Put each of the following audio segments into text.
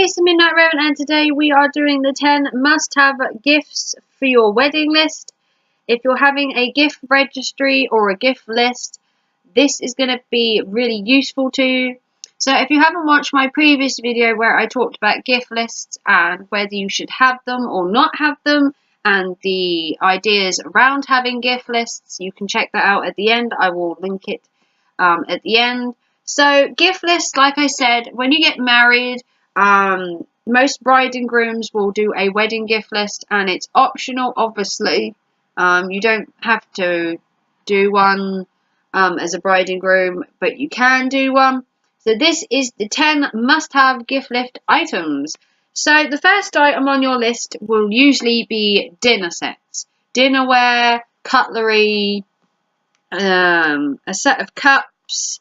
it's the Midnight Raven, and today we are doing the 10 must-have gifts for your wedding list. If you're having a gift registry or a gift list, this is going to be really useful to you. So if you haven't watched my previous video where I talked about gift lists and whether you should have them or not have them, and the ideas around having gift lists, you can check that out at the end. I will link it at the end. So gift lists, like I said, when you get married, most bride and grooms will do a wedding gift list, and it's optional, obviously. You don't have to do one as a bride and groom, but you can do one. So this is the 10 must-have gift list items. So the first item on your list will usually be dinner sets. Dinnerware, cutlery, a set of cups,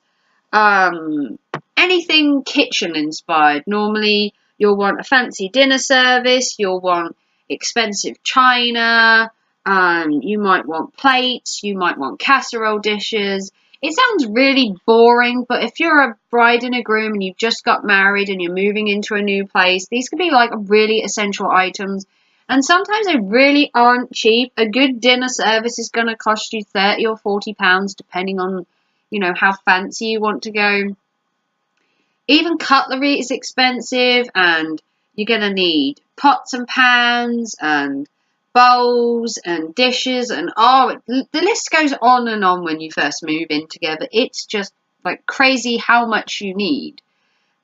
anything kitchen inspired. Normally you'll want a fancy dinner service, you'll want expensive china, you might want plates, you might want casserole dishes. It sounds really boring, but if you're a bride and a groom and you've just got married and you're moving into a new place, these can be like really essential items. And sometimes they really aren't cheap. A good dinner service is going to cost you £30 or £40, depending on, you know, how fancy you want to go. Even cutlery is expensive, and you're going to need pots and pans and bowls and dishes, and the list goes on and on when you first move in together. It's just like crazy how much you need.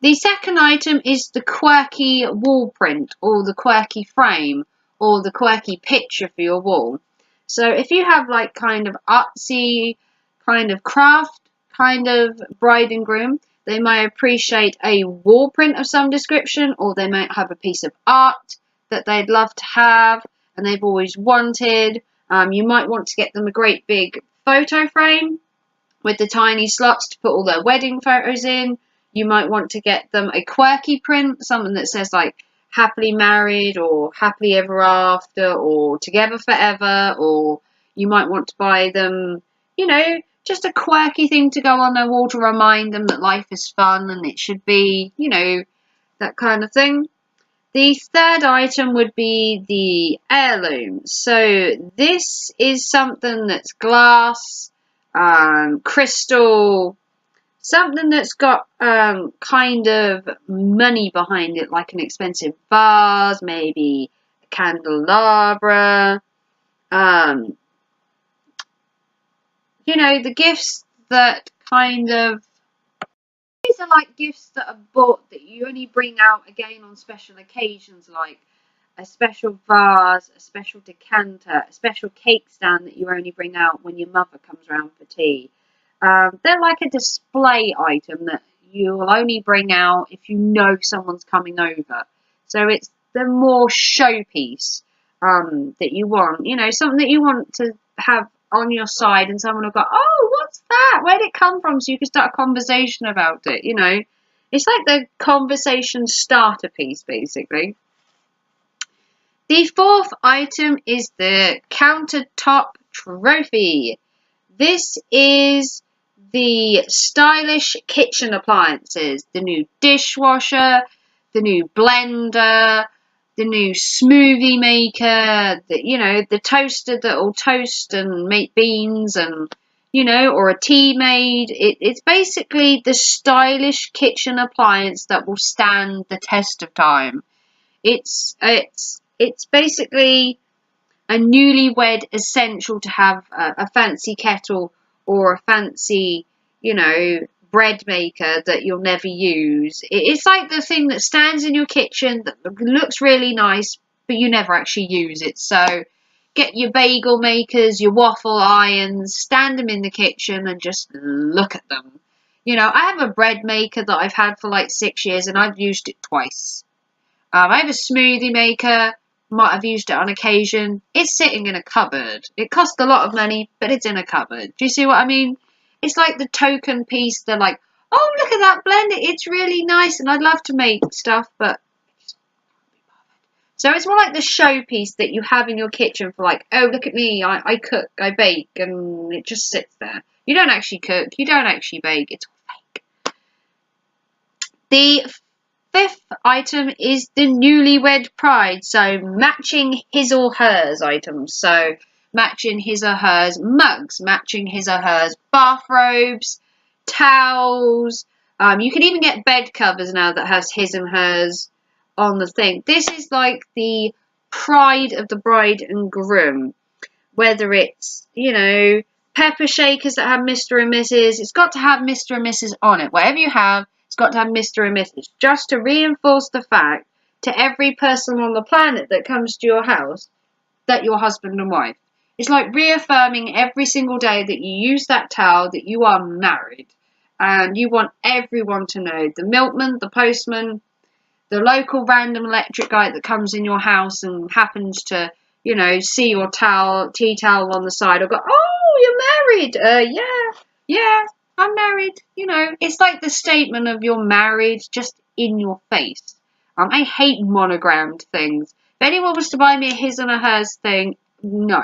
The second item is the quirky wall print, or the quirky frame, or the quirky picture for your wall. So if you have like kind of artsy, kind of craft, kind of bride and groom, they might appreciate a wall print of some description, or they might have a piece of art that they'd love to have and they've always wanted. You might want to get them a great big photo frame with the tiny slots to put all their wedding photos in. You might want to get them a quirky print, something that says like happily married or happily ever after or together forever, or you might want to buy them, you know, just a quirky thing to go on their wall to remind them that life is fun and it should be, you know, that kind of thing. The third item would be the heirloom. So this is something that's glass, crystal, something that's got kind of money behind it, like an expensive vase, maybe a candelabra. You know, the gifts that kind of, these are like gifts that are bought that you only bring out again on special occasions, like a special vase, a special decanter, a special cake stand that you only bring out when your mother comes round for tea. They're like a display item that you will only bring out if you know someone's coming over. So it's the more showpiece that you want, you know, something that you want to have on your side, and someone will go, oh, what's that? Where did it come from? So you can start a conversation about it, you know. It's like the conversation starter piece, basically. The fourth item is the Countertop Trophy. This is the stylish kitchen appliances, the new dishwasher, the new blender, the new smoothie maker, the toaster that will toast and make beans, and, you know, or a tea maid. It's basically the stylish kitchen appliance that will stand the test of time. It's basically a newlywed essential to have a fancy kettle or a fancy, you know, bread maker that you'll never use. It's like the thing that stands in your kitchen that looks really nice, but you never actually use it. So get your bagel makers, your waffle irons, stand them in the kitchen and just look at them. You know, I have a bread maker that I've had for like 6 years and I've used it twice. I have a smoothie maker, might have used it on occasion. It's sitting in a cupboard. It cost a lot of money, but it's in a cupboard. Do you see what I mean? It's like the token piece. They're like, oh, look at that blender. It's really nice, and I'd love to make stuff, but so it's more like the showpiece that you have in your kitchen for like, oh, look at me. I cook, I bake, and it just sits there. You don't actually cook. You don't actually bake. It's all fake. The fifth item is the newlywed pride. So matching his or hers items. So matching his or hers mugs, matching his or hers bathrobes, towels. You can even get bed covers now that has his and hers on the thing. This is like the pride of the bride and groom. Whether it's, you know, pepper shakers that have Mr. and Mrs. It's got to have Mr. and Mrs. on it. Whatever you have, it's got to have Mr. and Mrs. Just to reinforce the fact to every person on the planet that comes to your house that you're husband and wife. It's like reaffirming every single day that you use that towel that you are married. And you want everyone to know. The milkman, the postman, the local random electric guy that comes in your house and happens to, you know, see your tea towel on the side, or go, oh, you're married. Yeah, I'm married. You know, it's like the statement of you're married just in your face. I hate monogrammed things. If anyone was to buy me a his and a hers thing, no.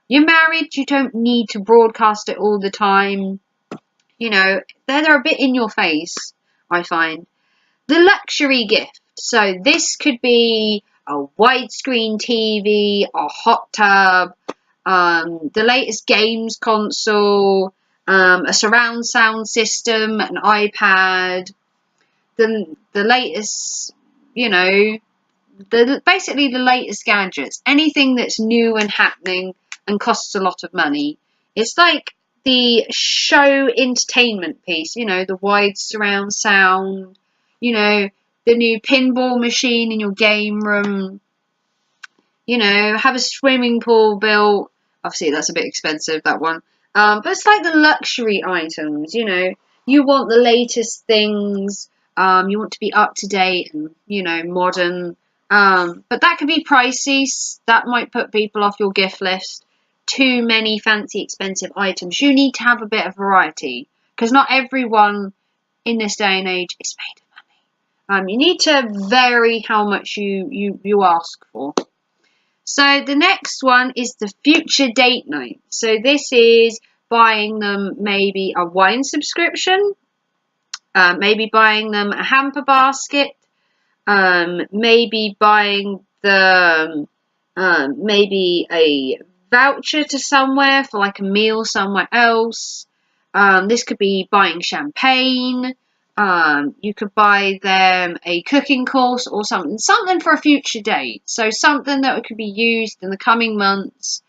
You're married. You don't need to broadcast it all the time. You know, they're a bit in your face, I find. The luxury gift. So this could be a widescreen TV, a hot tub, the latest games console, a surround sound system, an iPad, the latest, you know, basically the latest gadgets. Anything that's new and happening and costs a lot of money. It's like the show entertainment piece, you know, the wide surround sound, you know, the new pinball machine in your game room, you know, have a swimming pool built. Obviously, that's a bit expensive, that one. But it's like the luxury items, you know. You want the latest things. You want to be up to date and, you know, modern. But that could be pricey. That might put people off your gift list. Too many fancy, expensive items. You need to have a bit of variety. Because not everyone in this day and age is made of money. You need to vary how much you ask for. So the next one is the future date night. So this is buying them maybe a wine subscription, maybe buying them a hamper basket, maybe buying them maybe a voucher to somewhere for like a meal somewhere else. This could be buying champagne. You could buy them a cooking course or something for a future date. So something that could be used in the coming months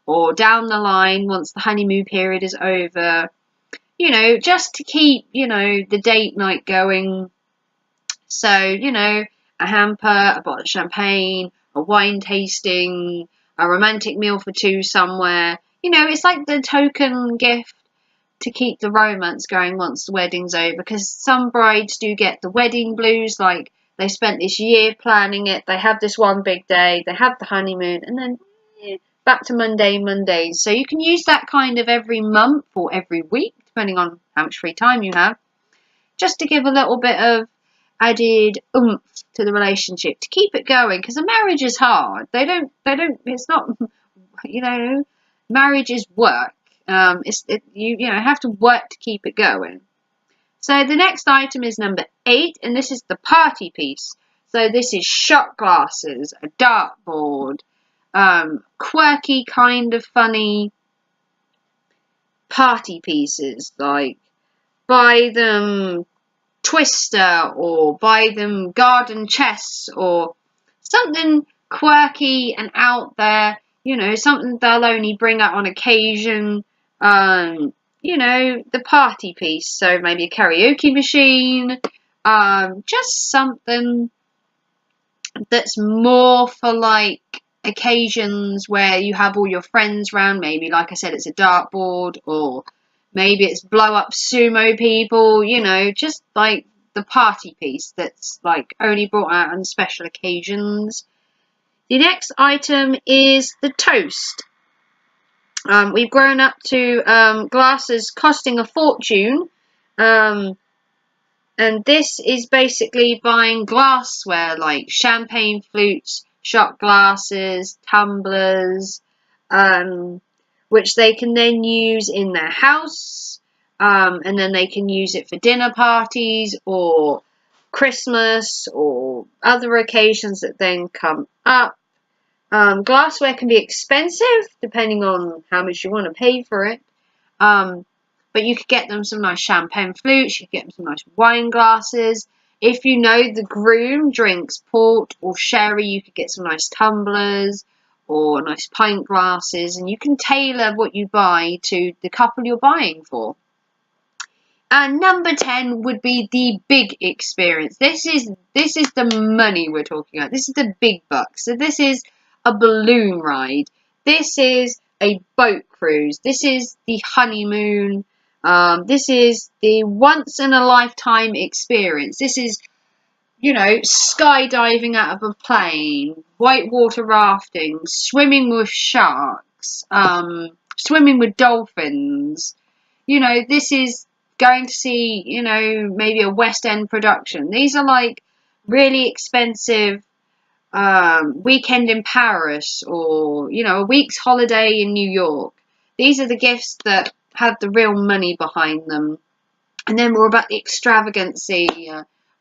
or down the line once the honeymoon period is over. You know, just to keep, you know, the date night going. So, you know, a hamper, a bottle of champagne, a wine tasting, a romantic meal for two somewhere. You know, it's like the token gift to keep the romance going once the wedding's over, because some brides do get the wedding blues, like they spent this year planning it, they have this one big day, they have the honeymoon, and then back to Mondays. So you can use that kind of every month or every week, depending on how much free time you have, just to give a little bit of added oomph to the relationship, to keep it going, because a marriage is hard. It's not, you know, marriage is work. You know, have to work to keep it going. So the next item is number 8, and this is the party piece. So this is shot glasses, a dartboard, quirky kind of funny party pieces, like buy them Twister or buy them garden chests or something quirky and out there, you know, something they'll only bring out on occasion. You know, the party piece. So maybe a karaoke machine, just something that's more for like occasions where you have all your friends round. Maybe, like I said, it's a dartboard, or maybe it's blow up sumo people, you know, just like the party piece that's like only brought out on special occasions. The next item is the toast. We've grown up to glasses costing a fortune, and this is basically buying glassware like champagne flutes, shot glasses, tumblers, which they can then use in their house, and then they can use it for dinner parties or Christmas or other occasions that then come up. Glassware can be expensive depending on how much you want to pay for it. But you could get them some nice champagne flutes, you could get them some nice wine glasses. If you know the groom drinks port or sherry, you could get some nice tumblers or nice pint glasses, and you can tailor what you buy to the couple you're buying for. And number 10 would be the big experience. This is the money we're talking about. This is the big bucks. So this is a balloon ride. This is a boat cruise. This is the honeymoon. This is the once in a lifetime experience. This is, you know, skydiving out of a plane, whitewater rafting, swimming with sharks, swimming with dolphins. You know, this is going to see, you know, maybe a West End production. These are like really expensive weekend in Paris, or, you know, a week's holiday in New York. These are the gifts that have the real money behind them. And then more about the extravagancy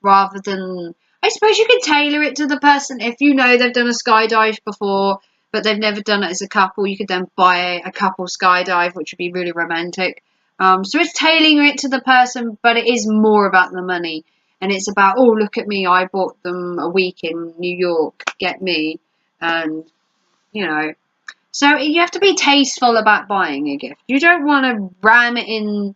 rather than, I suppose you can tailor it to the person. If you know they've done a skydive before, but they've never done it as a couple, you could then buy a couple skydive, which would be really romantic. So it's tailoring it to the person, but it is more about the money. And it's about, oh, look at me, I bought them a week in New York, get me. And, you know, so you have to be tasteful about buying a gift. You don't want to ram it in,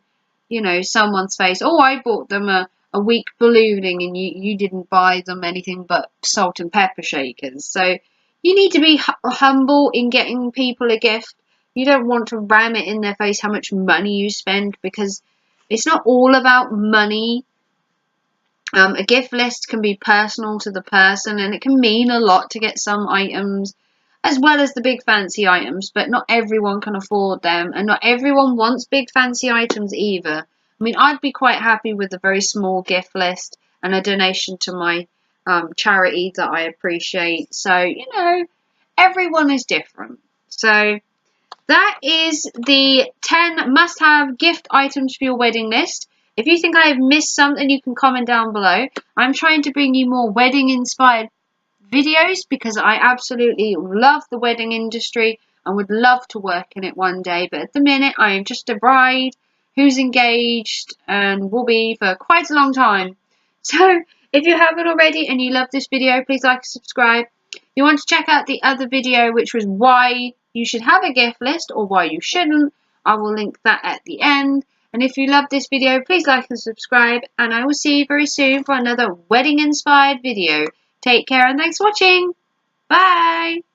you know, someone's face. Oh, I bought them a week ballooning and you didn't buy them anything but salt and pepper shakers. So you need to be humble in getting people a gift. You don't want to ram it in their face how much money you spend, because it's not all about money. A gift list can be personal to the person, and it can mean a lot to get some items as well as the big fancy items, but not everyone can afford them, and not everyone wants big fancy items either. I mean, I'd be quite happy with a very small gift list and a donation to my charity that I appreciate. So, you know, everyone is different. So that is the 10 must-have gift items for your wedding list. If you think I have missed something, you can comment down below. I'm trying to bring you more wedding-inspired videos because I absolutely love the wedding industry and would love to work in it one day. But at the minute, I am just a bride who's engaged and will be for quite a long time. So if you haven't already and you love this video, please like and subscribe. If you want to check out the other video, which was why you should have a gift list or why you shouldn't, I will link that at the end. And if you love this video, please like and subscribe, and I will see you very soon for another wedding inspired video. Take care and thanks for watching. Bye.